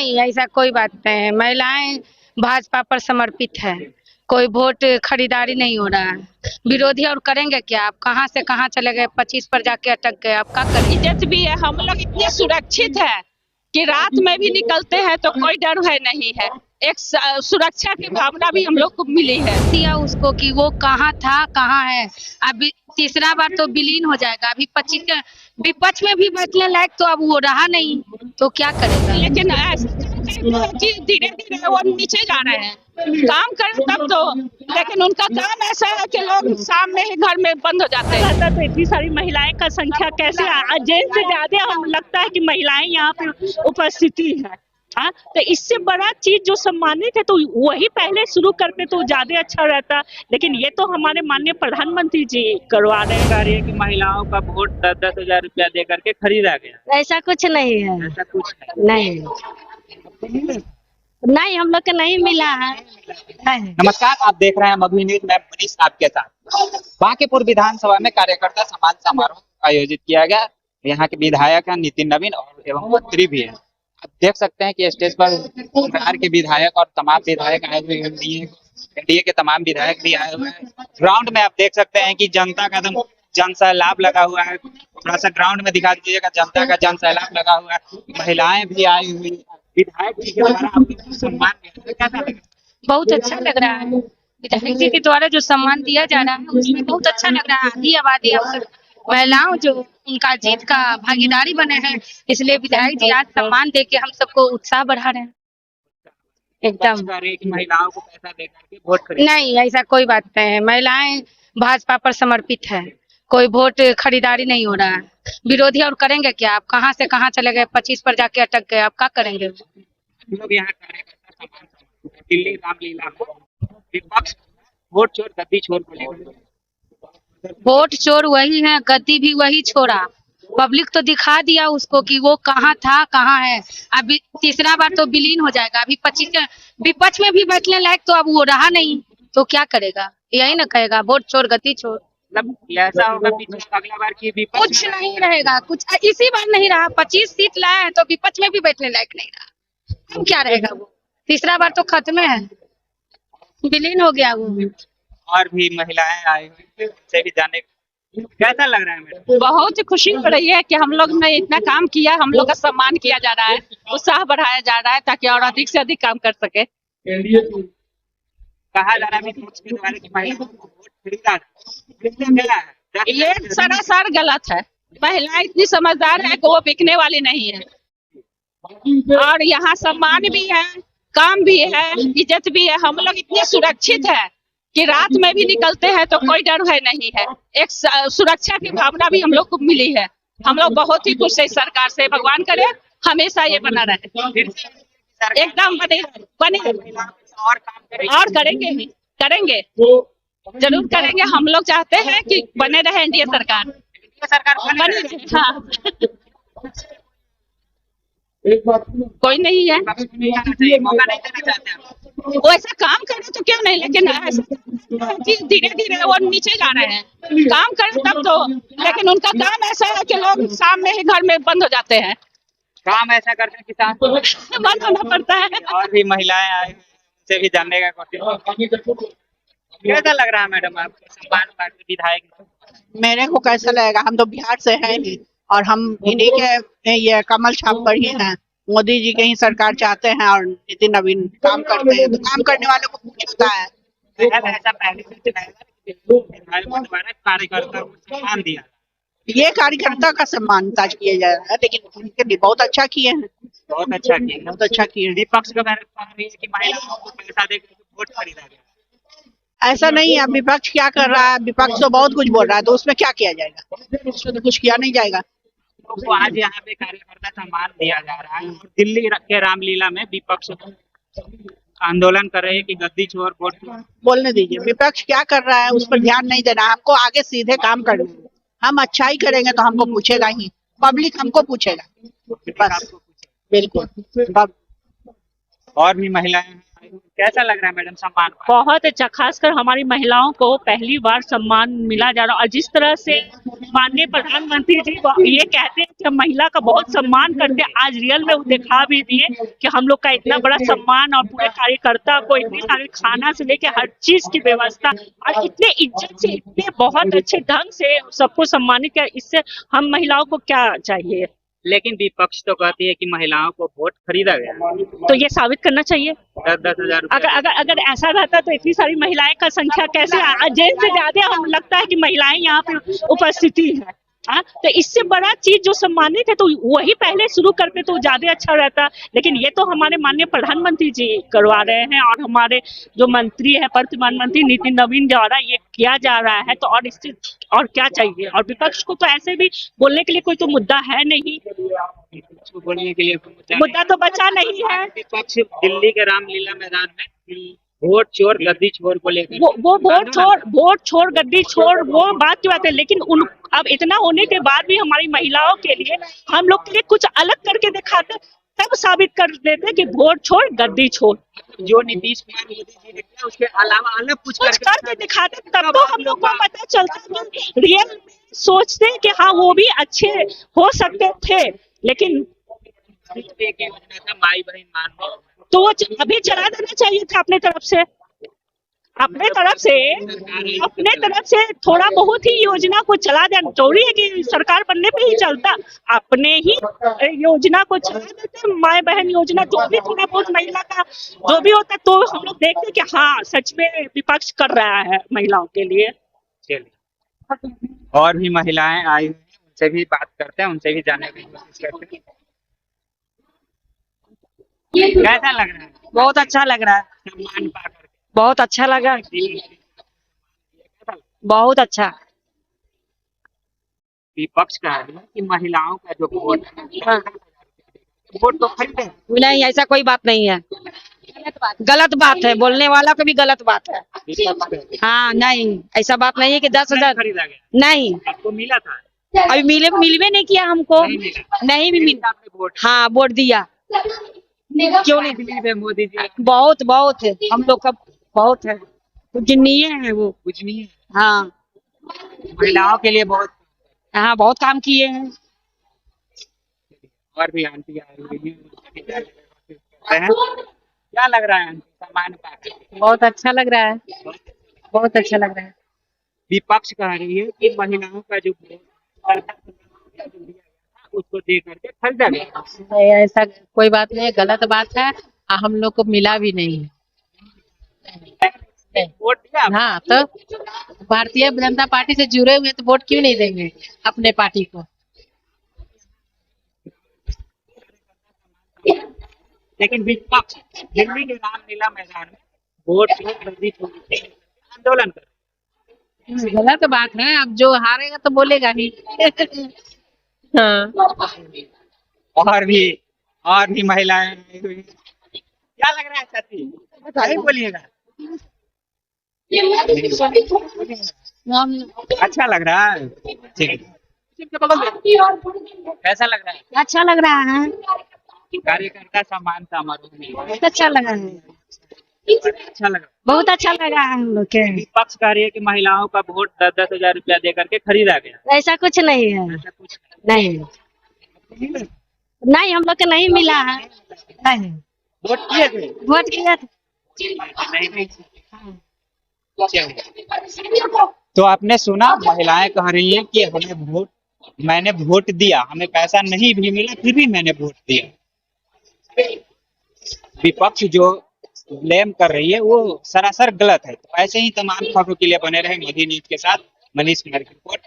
नहीं, ऐसा कोई बात नहीं है। महिलाएं भाजपा पर समर्पित है। कोई वोट खरीदारी नहीं हो रहा है। विरोधी और करेंगे क्या? आप कहां से कहां चले गए, 25 पर जाके अटक गए, आप क्या करेंगे? इज्जत भी है, हम लोग इतने सुरक्षित है कि रात में भी निकलते हैं तो कोई डर है नहीं है। एक सुरक्षा की भावना भी हम लोग को मिली है। दिया उसको कि वो कहाँ था, कहाँ है। अभी तीसरा बार तो विलीन हो जाएगा। अभी 25 के विपक्ष में भी बैठने लायक तो अब वो रहा नहीं, तो क्या करेगा? लेकिन धीरे धीरे वो नीचे जा रहे हैं। काम करें तब तो, लेकिन उनका काम ऐसा है कि लोग शाम में ही घर में बंद हो जाते हैं। तो इतनी सारी महिलाएं का संख्या कैसे, जेंट्स से ज्यादा हम लगता है कि महिलाएं यहाँ पे उपस्थिति है। हाँ, तो इससे बड़ा चीज जो सम्मानित है तो वही पहले शुरू करते तो ज्यादा अच्छा रहता। लेकिन ये तो हमारे माननीय प्रधानमंत्री जी करवा रहे हैं कि महिलाओं का वोट 10-10 हजार रुपया दे करके खरीदा गया। ऐसा कुछ नहीं है। ऐसा कुछ नहीं, नहीं हम लोग को नहीं मिला है। नमस्कार, आप देख रहे हैं मधु न्यूज। मैं मनीष आपके साथ। बांकीपुर विधानसभा में कार्यकर्ता सम्मान समारोह आयोजित किया गया। यहाँ के विधायक हैं नितिन नवीन और एवं मंत्री भी हैं। आप देख सकते हैं कि स्टेज पर बिहार के विधायक और तमाम विधायक आए हुए हैं। एनडीए के तमाम विधायक भी आए हुए हैं। ग्राउंड में आप देख सकते हैं कि जनता का एकदम जन सैलाब लगा हुआ है। थोड़ा सा ग्राउंड में दिखा दीजिएगा, जनता का जन सैलाब लगा हुआ है। महिलाएं भी आई हुई, विधायक जी के द्वारा आपको सम्मान मिला, कैसा लगा? बहुत अच्छा लग रहा है। विधायक जी के द्वारा जो सम्मान दिया जा रहा है उसमें बहुत अच्छा लग रहा है। आधी आबादी अब महिलाओं जो उनका जीत का भागीदारी बने हैं, इसलिए विधायक जी आज सम्मान देके हम सबको उत्साह बढ़ा रहे हैं। एकदम महिलाओं को पैसा दे करके वोट खरीद। नहीं, ऐसा कोई बात नहीं है। महिलाएं भाजपा पर समर्पित है। कोई वोट खरीदारी नहीं हो रहा है। विरोधी और करेंगे क्या? आप कहां से कहां चले गए, 25 पर जाके अटक गए, आप क्या करेंगे? लोग यहाँ कार्यकर्ता सम्मान दिल्ली रामलीला में विपक्ष वोट चोर गद्दी चोर को लेकर। वोट चोर वही है, गद्दी भी वही छोड़ा। पब्लिक तो दिखा दिया उसको कि वो कहाँ था, कहाँ है। अभी तीसरा बार तो विलीन हो जाएगा। अभी 25 के विपक्ष में भी बैठने लायक तो अब वो रहा नहीं, तो क्या करेगा? यही ना कहेगा, वोट चोर गद्दी चोर। मतलब ऐसा होगा पीछे अगला बार की विपक्ष कुछ नहीं रहेगा, कुछ इसी बार नहीं रहा। 25 सीट लाए हैं तो विपक्ष में भी बैठने लायक नहीं रहा। अब क्या रहेगा? वो तीसरा बार तो खत्म है, विलीन हो गया वो। और भी महिलाएं आई हुई से भी जाने कैसा लग रहा है मैडम? बहुत खुशी हो रही है कि हम लोग ने इतना काम किया, हम लोग का सम्मान किया जा रहा है, उत्साह बढ़ाया जा रहा है ताकि और अधिक से अधिक काम कर सके। कहा जा रहा है विपक्ष के द्वारा कि महिलाओं को वोट खरीदा है। ये सरासर गलत है। महिलाएं इतनी समझदार है कि वो बिकने वाली नहीं है। और यहाँ सम्मान भी है, काम भी है, इज्जत भी है। हम लोग इतने सुरक्षित है कि रात में भी निकलते हैं तो कोई डर है नहीं है। एक सुरक्षा की भावना भी हम लोग को मिली है। हम लोग बहुत ही खुश है इस सरकार से। भगवान करे हमेशा ये बना रहे, एकदम बने और करेंगे ही, करेंगे, जरूर करेंगे। हम लोग चाहते हैं कि बने रहे एनडीए सरकार, बने रहे। हाँ, कोई नहीं है मौका नहीं देना चाहते आप? वो ऐसा काम करे तो क्यों नहीं, लेकिन धीरे धीरे वो नीचे जा रहे हैं। काम करें तब तो, लेकिन उनका काम ऐसा है कि लोग शाम में ही घर में बंद हो जाते हैं। काम ऐसा करते हैं किसान बंद होना पड़ता है। और भी महिलाएं आई उनसे भी जानने का कोशिश। कैसा लग रहा है मैडम आपको सम्मान पार्टी विधायक? मेरे को कैसा लगेगा, हम तो बिहार से हैं ही और हम इन्हीं के ये कमल छाप पर ही हैं। मोदी जी के ही सरकार चाहते हैं और नितिन नवीन काम करते हैं, तो काम करने वालों को कुछ होता है। ऐसा पहले से विधायकों द्वारा कार्यकर्ता को सम्मान दिया, ये कार्यकर्ता का सम्मान ताज किया जा रहा है, लेकिन उनके लिए बहुत अच्छा किए हैं, बहुत अच्छा किया, बहुत अच्छा किए हैं। विपक्ष का कि महिलाओं को पैसा देकर वोट खरीदा गया। ऐसा नहीं है। विपक्ष क्या कर रहा है? विपक्ष तो बहुत कुछ बोल रहा है, तो उसमें क्या किया जाएगा? उसमें तो कुछ किया नहीं जाएगा। तो आज यहाँ पे कार्यकर्ता सम्मान दिया जा रहा है। दिल्ली के रामलीला में विपक्ष आंदोलन कर रहे हैं कि गद्दी चोर वोट। बोलने दीजिए, विपक्ष क्या कर रहा है उस पर ध्यान नहीं देना। हमको आगे सीधे काम करना है। हम अच्छा ही करेंगे तो हमको पूछेगा ही, पब्लिक हमको पूछेगा बस। बिल्कुल। और भी महिलाएं कैसा लग रहा है मैडम सम्मान? बहुत अच्छा, खासकर हमारी महिलाओं को पहली बार सम्मान मिला जा रहा है। और जिस तरह से माननीय प्रधानमंत्री जी ये कहते हैं कि हम महिला का बहुत सम्मान करते हैं, आज रियल में वो दिखा भी दिए कि हम लोग का इतना बड़ा सम्मान और पूरे कार्यकर्ता को इतनी सारे खाना से लेके हर चीज की व्यवस्था और इतने इज्जत से, इतने बहुत अच्छे ढंग से सबको सम्मानित किया। इससे हम महिलाओं को क्या चाहिए? लेकिन विपक्ष तो कहती है कि महिलाओं को वोट खरीदा गया, तो ये साबित करना चाहिए। 10,000 अगर अगर अगर ऐसा रहता तो इतनी सारी महिलाएं का संख्या कैसे, जेंट्स से ज्यादा हम लगता है कि महिलाएं यहाँ पे उपस्थिति है। हाँ, तो इससे बड़ा चीज जो सम्मानित है तो वही पहले शुरू करते तो ज्यादा अच्छा रहता। लेकिन ये तो हमारे माननीय प्रधानमंत्री जी करवा रहे हैं और हमारे जो मंत्री है प्रतिमान मंत्री नितिन नवीन द्वारा ये किया जा रहा है। तो और इससे और क्या चाहिए? और विपक्ष को तो ऐसे भी बोलने के लिए कोई तो मुद्दा है नहीं, विपक्ष को बोलने के लिए मुद्दा तो बचा नहीं है। विपक्ष दिल्ली के रामलीला मैदान में वोट चोर गद्दी चोर को लेकर वो वोट छोड़ गद्दी छोड़ वो बात की बात है। लेकिन उन अब इतना होने के बाद भी हमारी महिलाओं के लिए, हम लोग के लिए कुछ अलग करके दिखाते, तब साबित कर देते कि वोट छोड़ गद्दी छोड़। जो नीतीश कुमार मोदी जी ने किया उसके अलावा अलग कुछ करके दिखाते, तब तो हम लोग को पता चलता कि रियल में सोचते हैं कि हाँ वो भी अच्छे हो सकते थे। लेकिन एक योजना था माई बहन मान, तो वो अभी चला देना चाहिए था अपने तरफ से। अपने तरफ से थोड़ा बहुत ही योजना को चला देना जरूरी है कि सरकार बनने पे ही चलता। अपने ही योजना को चला देते, माँ बहन योजना जो भी थोड़ा बहुत महिला का जो भी होता, तो हम लोग देखते कि हाँ सच में विपक्ष कर रहा है महिलाओं के लिए। चलिए, और भी महिलाएं आई हुई हैं, उनसे भी बात करते हैं, उनसे भी जानने की कोशिश करते हैं। कैसा लग रहा है? बहुत अच्छा लग रहा है, सम्मान पाकर बहुत अच्छा लगा, बहुत अच्छा। विपक्ष कह रही है कि महिलाओं का जो वोट है वोट तो खरीदे। नहीं, ऐसा कोई बात नहीं है, गलत बात है, बोलने वाला को भी गलत बात है। हाँ नहीं, ऐसा बात नहीं है कि 10,000 खरीदा गया, नहीं, आपको मिला था? अभी मिलवे नहीं किया हमको, नहीं भी मिला। आपने वोट हाँ वोट दिया, क्यों नहीं दिल्ली में मोदी जी? बहुत है, हम लोग का बहुत है, कुछ नहीं है वो, कुछ नहीं है। हाँ महिलाओं के लिए बहुत, हाँ बहुत काम किए हैं। और भी आंटी आई हुई हैं, क्या लग रहा है आंटी सम्मान पाकर? बहुत अच्छा लग रहा है, बहुत अच्छा लग रहा है। विपक्ष कह रही है कि महिलाओं का जो वोट उसको दे करके खरीदा गया। नहीं, ऐसा कोई बात नहीं है, गलत बात है, हम लोग को मिला भी नहीं है। वोट दिया? हाँ तो भारतीय जनता पार्टी से जुड़े हुए तो वोट क्यों नहीं देंगे अपने पार्टी को? लेकिन विपक्ष दिल्ली के रामलीला मैदान में वोट आंदोलन कर, गलत बात है, अब जो हारेगा तो बोलेगा ही। हाँ और भी महिलाएं आई हुई हैं। क्या लग रहा है चाची? नहीं बोलिएगा। अच्छा लग रहा है, ठीक है। कैसा लग रहा है? अच्छा लग रहा है, कार्यकर्ता सम्मान समारोह में बहुत अच्छा लगा है, अच्छा लगा, बहुत अच्छा लगा है हम लोग के। विपक्ष कह रही है कि महिलाओं का वोट 10,000 रुपया दे करके खरीदा गया। ऐसा कुछ नहीं है, ऐसा कुछ नहीं नहीं, हम लोग के नहीं मिला है, नहीं वोट किए थे? वोट किया था। नहीं। तो आपने सुना, महिलाएं कह रही हैं कि मैंने वोट दिया, हमें पैसा नहीं भी मिला फिर भी मैंने वोट दिया। विपक्ष जो ब्लेम कर रही है वो सरासर गलत है। तो ऐसे ही तमाम खबरों के लिए बने रहे मोदी न्यूज के साथ। मनीष कुमार की रिपोर्ट।